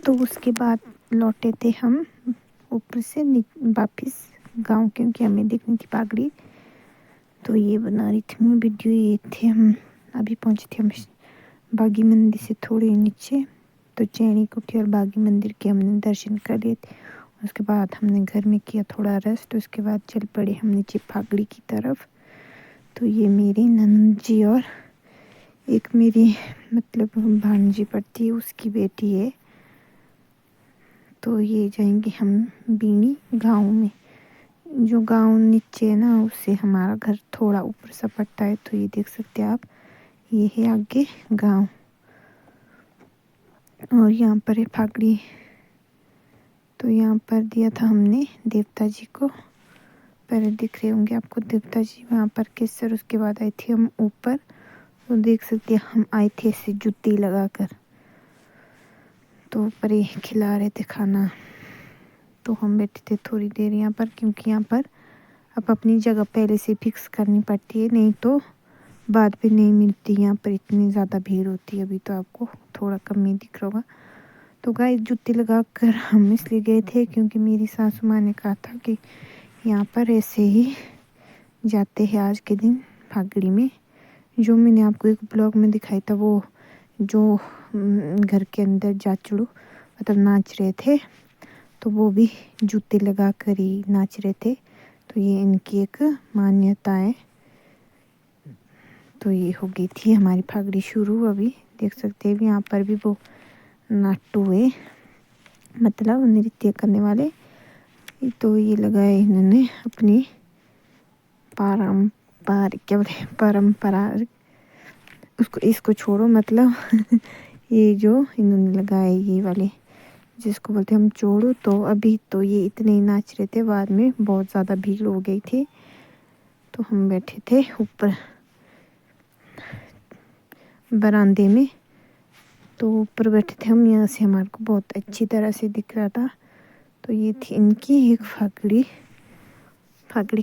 तो उसके बाद लौटे थे हम ऊपर से वापस गांव, क्योंकि हमें देखनी थी पगड़ी। तो ये बना रही थी मैं वीडियो। ये थे हम, अभी पहुंचे थे हम बागी मंदिर से थोड़े नीचे। तो चैनी कुटी और बागी मंदिर के हमने दर्शन कर लिए थे। उसके बाद हमने घर में किया थोड़ा रेस्ट। उसके बाद चल पड़े हम नीचे फागड़ी की तरफ। तो ये मेरी ननद जी और एक मेरी मतलब भांजी पड़ती है, उसकी बेटी है। तो ये जाएंगे हम बीनी गांव में। जो गांव नीचे है ना, उससे हमारा घर थोड़ा ऊपर सा पड़ता है। तो ये देख सकते हैं आप, ये है आगे गांव और यहाँ पर है फागड़ी। तो यहाँ पर दिया था हमने देवता जी को, पहले दिख रहे होंगे आपको देवता जी वहाँ पर केसर। उसके बाद आई थी हम ऊपर। तो देख सकते हैं हम आए थे ऐसे जुत्ती लगाकर। तो ऊपर ये खिला रहे थे खाना। तो हम बैठे थे थोड़ी देर यहाँ पर, क्योंकि यहाँ पर अब अपनी जगह पहले से फिक्स करनी पड़ती है, नहीं तो बाद में नहीं मिलती। यहाँ पर इतनी ज़्यादा भीड़ होती है। अभी तो आपको थोड़ा कम ही दिख रहा होगा। तो गाइस जुत्ती लगा कर हम इसलिए गए थे क्योंकि मेरी सासू माँ ने कहा था कि यहाँ पर ऐसे ही जाते हैं आज के दिन फागड़ी में। जो मैंने आपको एक ब्लॉग में दिखाया था, वो जो घर के अंदर जाचड़ू मतलब नाच रहे थे, तो वो भी जूते लगा कर ही नाच रहे थे। तो ये इनकी एक मान्यता है। तो ये हो गई थी हमारी फागड़ी शुरू। अभी देख सकते हैं यहाँ पर भी वो नाटू है, मतलब नृत्य करने वाले। तो ये लगाए इन्होंने अपनी परंपरा उसको, इसको छोड़ो मतलब ये जो इन्होंने लगाए ये वाले जिसको बोलते हैं हम चोड़ू। तो अभी तो ये इतने ही नाच रहे थे, बाद में बहुत ज़्यादा भीड़ हो गई थी। तो हम बैठे थे ऊपर बरामदे में। तो ऊपर बैठे थे हम, यहाँ से हमारे को बहुत अच्छी तरह से दिख रहा था। तो ये थी इनकी एक फागड़ी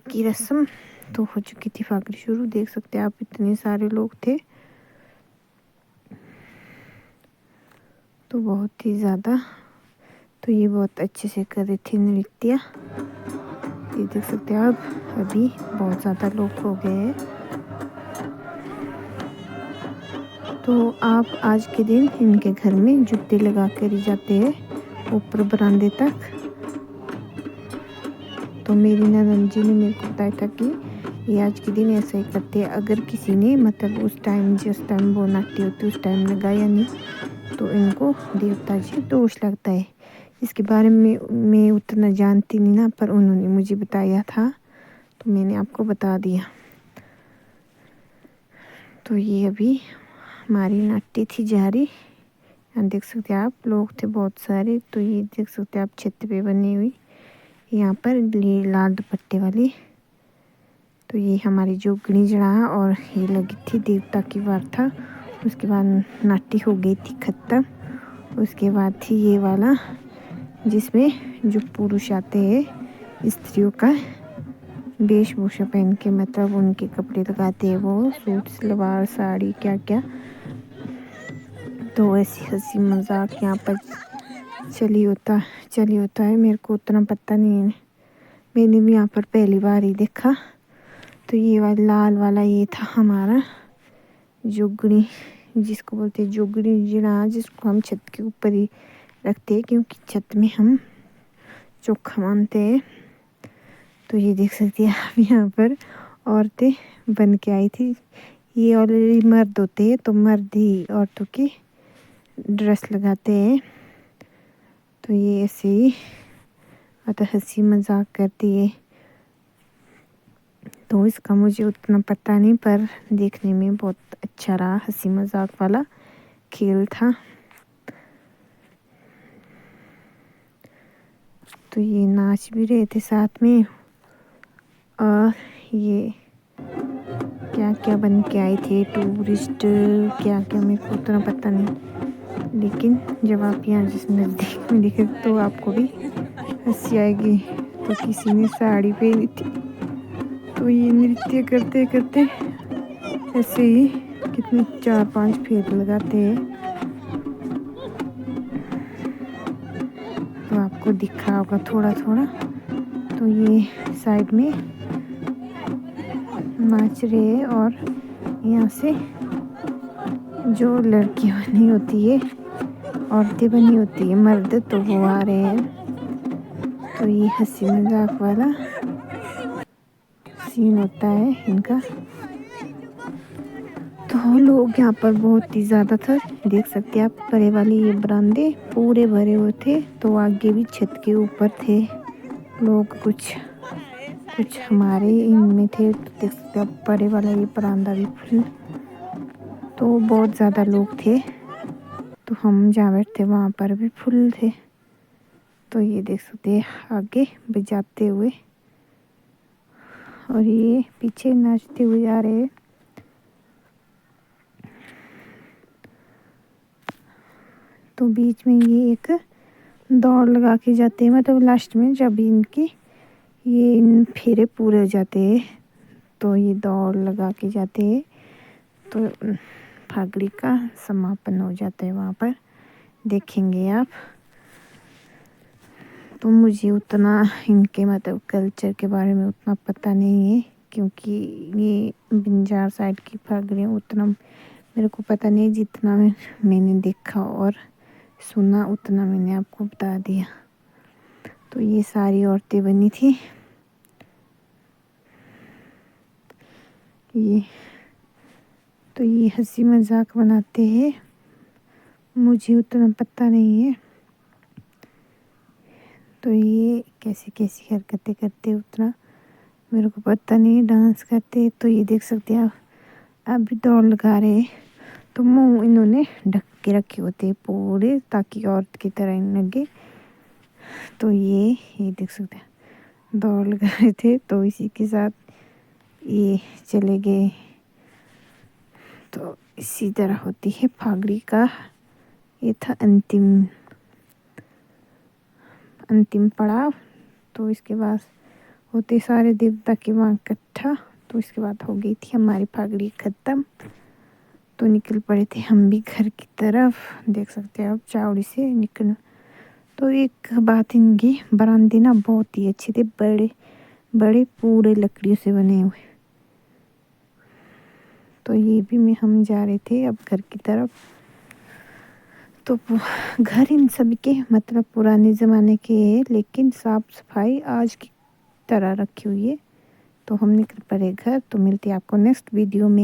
की रस्म। तो हो चुकी थी फागड़ी शुरू। देख सकते हैं आप, इतने सारे लोग थे। तो बहुत ही ज़्यादा। तो ये बहुत अच्छे से कर रही थी नृत्य। ये देख सकते हैं आप, अभी बहुत ज़्यादा लोग हो गए हैं। तो आप आज के दिन इनके घर में जूते लगा कर ही जाते हैं ऊपर बरामदे तक। तो मेरी ननद जी ने मेरे को बताया था कि ये आज के दिन ऐसा ही करते हैं। अगर किसी ने मतलब उस टाइम जिस टाइम वो नाट्य होती है उस टाइम लगाया नहीं, तो इनको देवता जी दोष लगता है। इसके बारे में मैं उतना जानती नहीं ना, पर उन्होंने मुझे बताया था तो मैंने आपको बता दिया। तो ये अभी हमारी नाट्य थी जारी। यहाँ देख सकते हैं आप, लोग थे बहुत सारे। तो ये देख सकते हैं आप, छत पे बनी हुई यहाँ पर लाल दुपट्टे वाली। तो ये हमारी जो गणिजड़ा और ये लगी थी देवता की वार्ता। उसके बाद नाट्य हो गई थी खत्म। उसके बाद थी ये वाला जिसमें जो पुरुष आते हैं स्त्रियों का वेशभूषा पहन के, मतलब उनके कपड़े लगाते हैं, वो सूट सलवार साड़ी क्या क्या। तो ऐसी हंसी मजाक यहाँ पर चली होता है। मेरे को उतना पता नहीं है, मैंने भी यहाँ पर पहली बार ही देखा। तो ये वाला लाल वाला ये था हमारा जोगनी, जिसको बोलते हैं जोगनी जिना, जिसको हम छत के ऊपर ही रखते हैं क्योंकि छत में हम चोखा मानते हैं। तो ये देख सकते हैं आप, यहाँ पर औरतें बन के आई थी। ये ऑलरेडी मर्द होते हैं, तो मर्द ही औरतों की ड्रेस लगाते हैं। तो ये ऐसे ही मतलब हंसी मजाक करती है। तो इसका मुझे उतना पता नहीं, पर देखने में बहुत अच्छा रहा। हंसी मजाक वाला खेल था। तो ये नाच भी रहे थे साथ में। और ये क्या क्या बन के आए थे टूरिस्ट, क्या क्या मेरे को उतना पता नहीं, लेकिन जब आप यहाँ जिस नज़दीक में देखे तो आपको भी हंसी आएगी। तो किसी ने साड़ी पहनी थी। तो ये नृत्य करते करते ऐसे ही कितने 4-5 फेर लगाते हैं। तो आपको दिखा होगा थोड़ा थोड़ा। तो ये साइड में नाच रहे हैं और यहाँ से जो लड़कियां बनी होती है, औरतें बनी होती है, मर्द, तो वो आ रहे हैं। तो ये हंसी मजाक वाला सीन होता है इनका। तो लोग यहाँ पर बहुत ही ज़्यादा था, देख सकते हैं आप। परे वाले ये बरामदे पूरे भरे हुए थे, तो आगे भी छत के ऊपर थे लोग, कुछ हमारे इनमें थे। तो देख सकते हैं आप, परे वाला ये बरामदा भी फुल, तो बहुत ज़्यादा लोग थे। तो हम जहाँ बैठे वहाँ पर भी फुल थे। तो ये देख सकते हैं आगे बजाते हुए और ये पीछे नाचते हुए आ रहे हैं। तो बीच में ये एक दौड़ लगा के जाते हैं, मतलब लास्ट में जब इनकी ये इन फेरे पूरे हो जाते हैं तो ये दौड़ लगा के जाते हैं। तो फागड़ी का समापन हो जाता है वहाँ पर, देखेंगे आप। तो मुझे उतना इनके मतलब कल्चर के बारे में उतना पता नहीं है, क्योंकि ये बंजार साइड की फागड़ी उतना मेरे को पता नहीं। जितना मैंने देखा और सुना उतना मैंने आपको बता दिया। तो ये सारी औरतें बनी थी। तो ये हंसी मजाक बनाते हैं, मुझे उतना पता नहीं है। तो ये कैसी कैसी हरकतें करते उतना मेरे को पता नहीं, डांस करते। तो ये देख सकते हैं आप, अभी दौड़ लगा रहे। तो मुंह इन्होंने ढक के रखे होते पूरे, ताकि औरत की तरह नहीं लगे। तो ये देख सकते हैं दौड़ लगा रहे थे, तो इसी के साथ ये चले गए। तो इसी तरह होती है फागड़ी का। ये था अंतिम पड़ाव। तो इसके बाद होते सारे देवता के वहाँ इकट्ठा। तो इसके बाद हो गई थी हमारी फागड़ी ख़त्म। तो निकल पड़े थे हम भी घर की तरफ, देख सकते हैं आप चावड़ी से निकल। तो एक बात, इनकी बरामदे ना बहुत ही अच्छे थे, बड़े बड़े पूरे लकड़ियों से बने हुए। तो ये भी में हम जा रहे थे अब घर की तरफ। तो घर इन सभी के मतलब पुराने ज़माने के हैं, लेकिन साफ़ सफाई आज की तरह रखी हुई है। तो हम निकल पड़े घर। तो मिलते हैं आपको नेक्स्ट वीडियो में।